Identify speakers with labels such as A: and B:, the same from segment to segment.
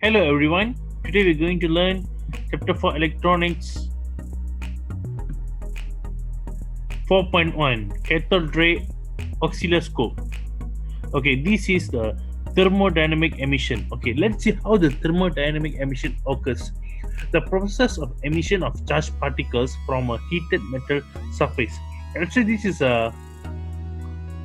A: Hello everyone. Today we're going to learn chapter 4 electronics 4.1 cathode ray oscilloscope. Okay, this is the thermodynamic emission. Okay, let's see how the thermodynamic emission occurs. The process of emission of charged particles from a heated metal surface. Actually, this is a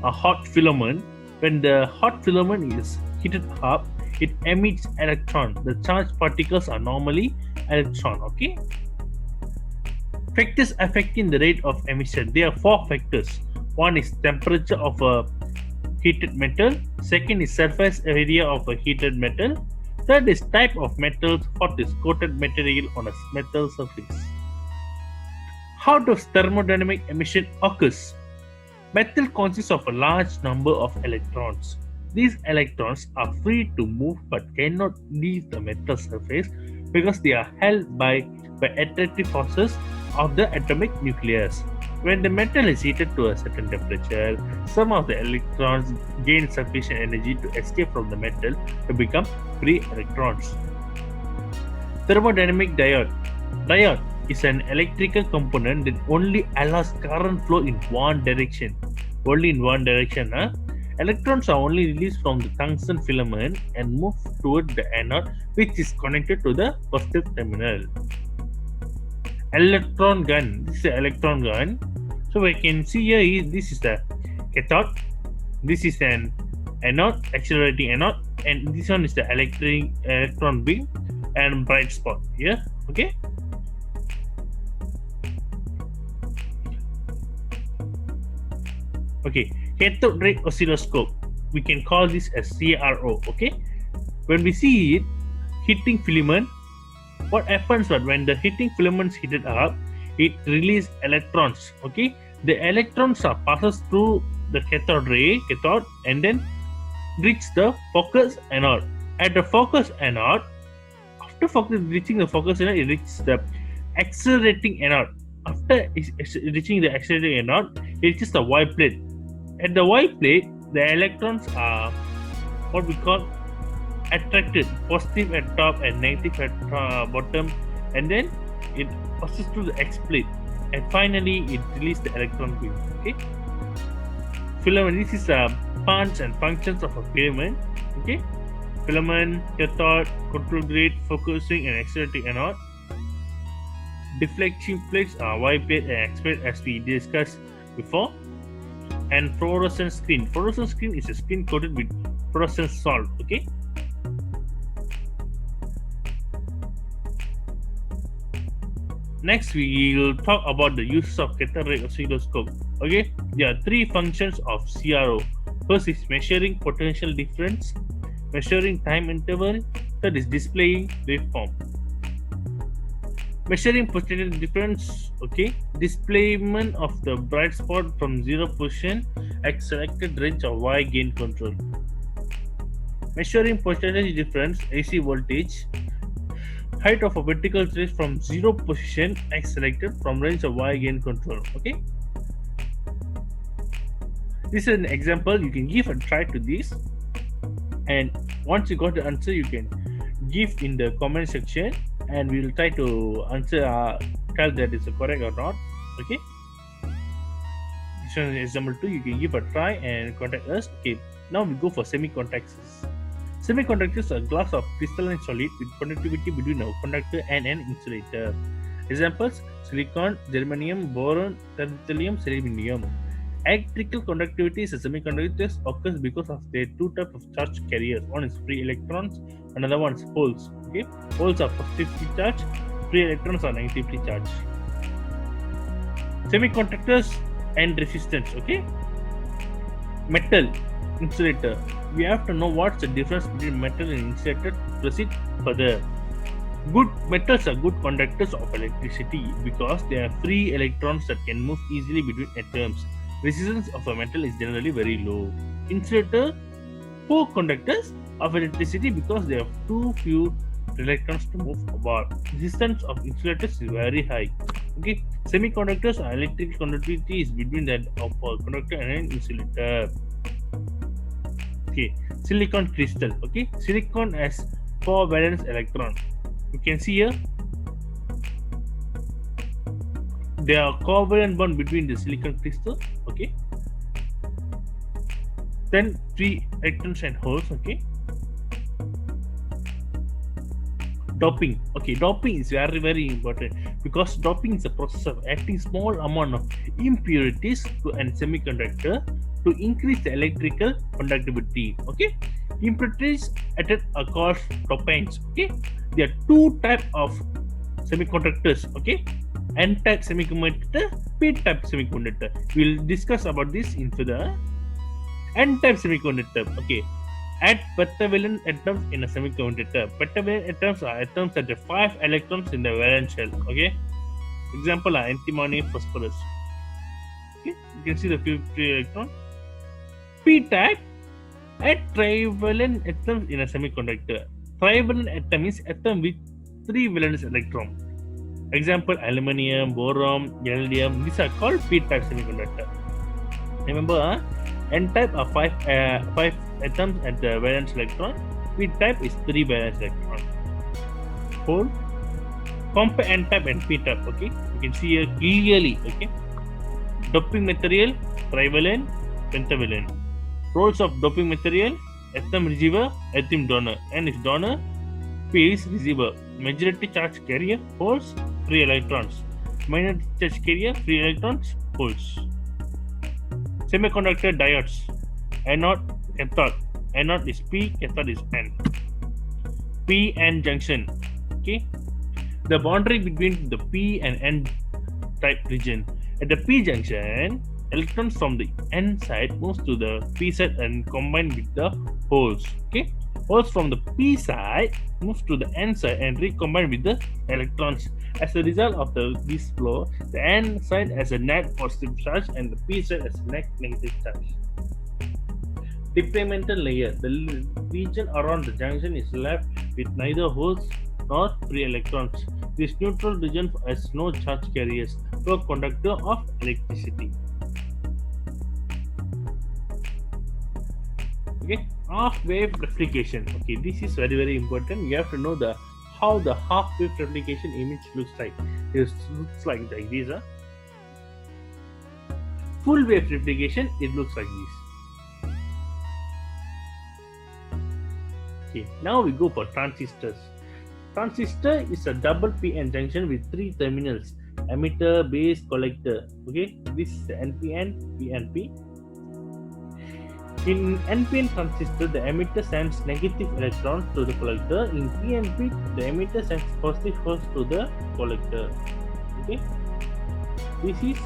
A: hot filament. When the hot filament is heated up, it emits electron. The charged particles are normally electron. Okay. Factors affecting the rate of emission. There are four factors. One is temperature of a heated metal. Second is surface area of a heated metal. Third is type of metal. Fourth is coated material on a metal surface. How does thermodynamic emission occurs? Metal consists of a large number of electrons. These electrons are free to move but cannot leave the metal surface because they are held by attractive forces of the atomic nucleus. When the metal is heated to a certain temperature, some of the electrons gain sufficient energy to escape from the metal to become free electrons. Thermodynamic diode. Diode is an electrical component that only allows current flow in one direction. Only in one direction. Huh? Electrons are only released from the tungsten filament and move toward the anode, which is connected to the positive terminal. Electron gun. This is an electron gun. So we can see here this is the cathode. This is an anode, accelerating anode, and this one is the electron beam and bright spot here. Okay. Okay, cathode ray oscilloscope. We can call this as CRO. Okay, when we see it, heating filament, what happens when the heating filament is heated up, it releases electrons. Okay, the electrons are passes through the cathode and then reach the focus anode. At the focus anode, after reaching the focus anode, it reaches the accelerating anode. After reaching the accelerating anode, it reaches the Y plate. At the Y plate, the electrons are what we call attracted, positive at top and negative at bottom, and then it passes through the X plate, and finally it releases the electron beam. Okay, filament. This is parts and functions of a filament. Okay, filament, cathode, control grid, focusing and accelerating anode. Deflection plates are Y plate and X plate, as we discussed before. And fluorescent screen. Fluorescent screen is a screen coated with fluorescent salt. Okay. Next, we will talk about the use of cathode ray oscilloscope. Okay, there are three functions of CRO. First is measuring potential difference, measuring time interval. Third is displaying waveform. Measuring potential difference. Okay, displacement of the bright spot from zero position at selected range of Y gain control. Measuring potential difference, AC voltage, height of a vertical trace from zero position at selected from range of Y gain control. Okay, this is an example. You can give a try to this, and once you got the answer, you can give in the comment section, and we will try to answer tell that it's correct or not. Okay, this one is example 2. You can give a try and contact us. Okay, now we go for semiconductors. Semiconductors are glass of crystalline solid with conductivity between a conductor and an insulator. Examples: silicon, germanium, boron, titanium, selenium. Electrical conductivity is a semiconductors occurs because of their two types of charge carriers. One is free electrons, another one is holes. Okay, holes are positively charged, free electrons are negatively charged. Semiconductors and resistance. Okay, metal, insulator. We have to know what's the difference between metal and insulator to proceed further. Good metals are good conductors of electricity because they are free electrons that can move easily between atoms. Resistance of a metal is generally very low. Insulator, poor conductors of electricity because they have too few electrons to move about. Resistance of insulators is very high. Okay, semiconductors are electric conductivity is between that of a conductor and an insulator. Okay, silicon crystal. Okay, silicon has 4 valence electron. You can see here there are covalent bond between the silicon crystal. Okay, then 3 electrons and holes. Okay, doping. Okay, doping is very important because doping is a process of adding small amount of impurities to a semiconductor to increase the electrical conductivity. Okay, impurities added are called dopants. Okay, there are 2 types of semiconductors. Okay, N-type semiconductor, P-type semiconductor. We'll discuss about this in the N-type semiconductor. Okay, add pentavalent atoms in a semiconductor. Pentavalent atoms are atoms that have 5 electrons in the valence shell. Okay, example are antimony, phosphorus. Okay, you can see the 3 electron. P-type, add trivalent atoms in a semiconductor. Trivalent atom is atom with 3 valence electrons. Example, aluminium, boron, gallium. These are called P-type semiconductor. Remember, N-type are 5 atoms at the valence electron. P-type is 3 valence electron. Hold. Compare N-type and P-type. Okay, you can see here clearly. Okay, doping material trivalent, pentavalent. Roles of doping material: atom receiver, atom donor. N is donor, P is receiver. Majority charge carrier, holes, free electrons. Minority charge carrier, free electrons, holes. Semiconductor diodes: anode, cathode. Anode is P, cathode is N. P-N junction. Okay, the boundary between the P and N type region. At the P junction, electrons from the N side moves to the P side and combine with the holes. Okay, holes from the P side move to the N side and recombine with the electrons. As a result of this flow, the N side has a net positive charge and the P side has a net negative charge. Deplemental layer. The region around the junction is left with neither holes nor free electrons. This neutral region has no charge carriers, no conductor of electricity. Okay, half-wave replication. Okay, this is very important. You have to know how the half-wave replication image looks like. It looks like this. Full wave replication, it looks like this. Okay, now we go for transistors. Transistor is a double p-n junction with 3 terminals: emitter, base, collector. Okay, this is the NPN, PNP. In NPN transistor, the emitter sends negative electrons to the collector. In PNP, the emitter sends positive holes to the collector. Okay, this is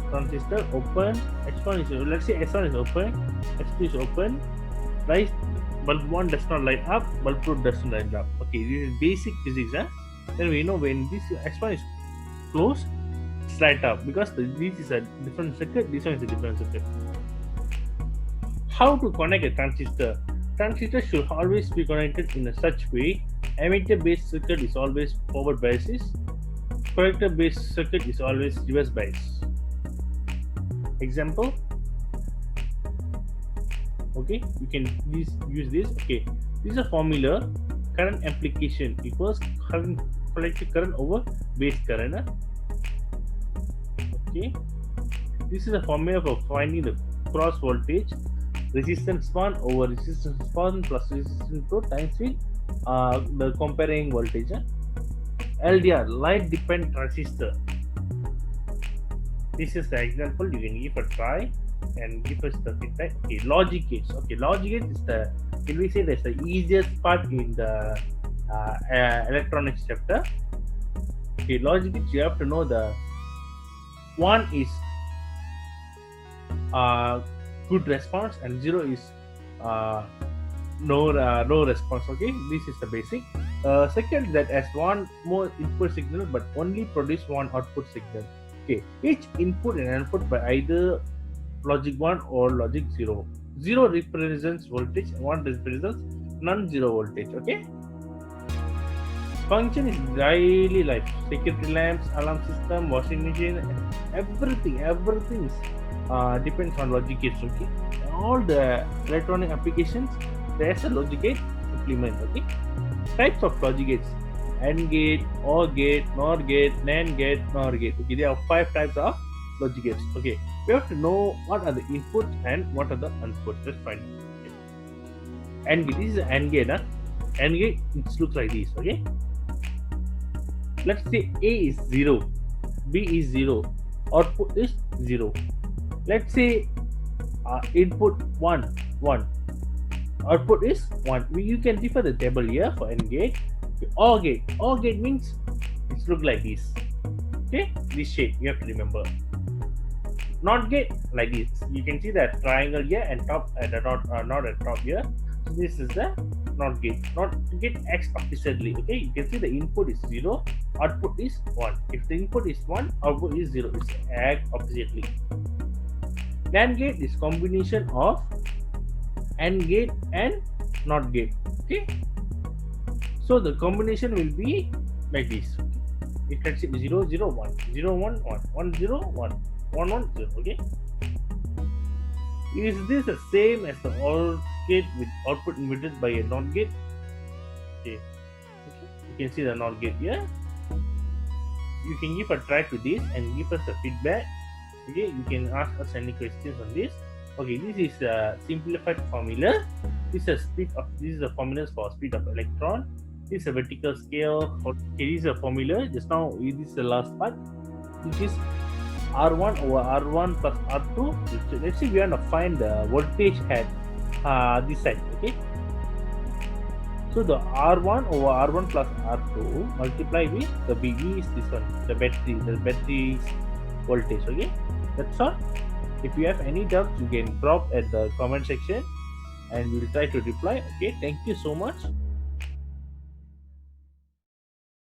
A: transistor open. S1 is, let's say S1 is open, S2 is open. Right, bulb 1 does not light up, bulb 2 doesn't light up. Okay, this is basic physics. Then we know when this S1 is closed, it's light up because this is a different circuit. This one is a different circuit. How to connect a transistor? Transistor should always be connected in such way. Emitter-based circuit is always forward bias. Collector-based circuit is always reverse bias. Example. Okay, you can use this. Okay, this is a formula. Current application equals current collector current over base current. Okay, this is a formula for finding the cross voltage. Resistance 1 over resistance 1 plus resistance 2 times with the comparing voltage. LDR, light dependent transistor. This is the example. You can give a try and give us the feedback. Okay, logic gates. Okay, logic gates is can we say that's the easiest part in the electronics chapter. Okay, logic gates, you have to know the one is good response and 0 is no response. Okay, this is the basic. Second, that has one more input signal but only produce one output signal. Okay, each input and output by either logic 1 or logic 0. 0 represents voltage, 1 represents non-zero voltage. Okay, function is daily life. Security lamps, alarm system, washing machine, everything depends on logic gates. Okay, all the electronic applications, there's a logic gate implement. Okay, Types of logic gates: AND gate, OR gate, NOR gate, NAND gate, NOR gate. Okay, there are 5 types of logic gates. Okay, we have to know what are the inputs and what are the outputs. Let's find it. Okay. AND gate. This is an AND gate. AND gate, it looks like this. Okay, let's say A is 0, B is 0, output is 0. Let's say input 1, 1, output is 1. You can refer the table here for AND gate. OR gate. OR gate means it looks like this. Okay, this shape you have to remember. NOT gate like this. You can see that triangle here and top and the not at top here. So this is the NOT gate. NOT gate acts oppositely. Okay, you can see the input is 0, output is 1. If the input is 1, output is 0. It's act oppositely. NAND gate is combination of AND gate and NOT gate. Okay, so the combination will be like this. It can say 0 0 1 0 1 1 1 0 1 1 1 0. Okay, is this the same as the OR gate with output emitted by a NOT gate? Okay, you can see the NOT gate here. You can give a try to this and give us the feedback. Okay, you can ask us any questions on this. Okay, this is a simplified formula. This is a formulas for speed of electron. This is a vertical scale. Okay, this is a formula. Just now, this is the last part, which is R1 over R1 plus R2. Let's say we want to find the voltage at this side. Okay, so the R1 over R1 plus R2 multiply with the BB is this one, the battery's voltage. Okay, that's all. If you have any doubts, you can drop at the comment section and we'll try to reply. Okay, thank you so much.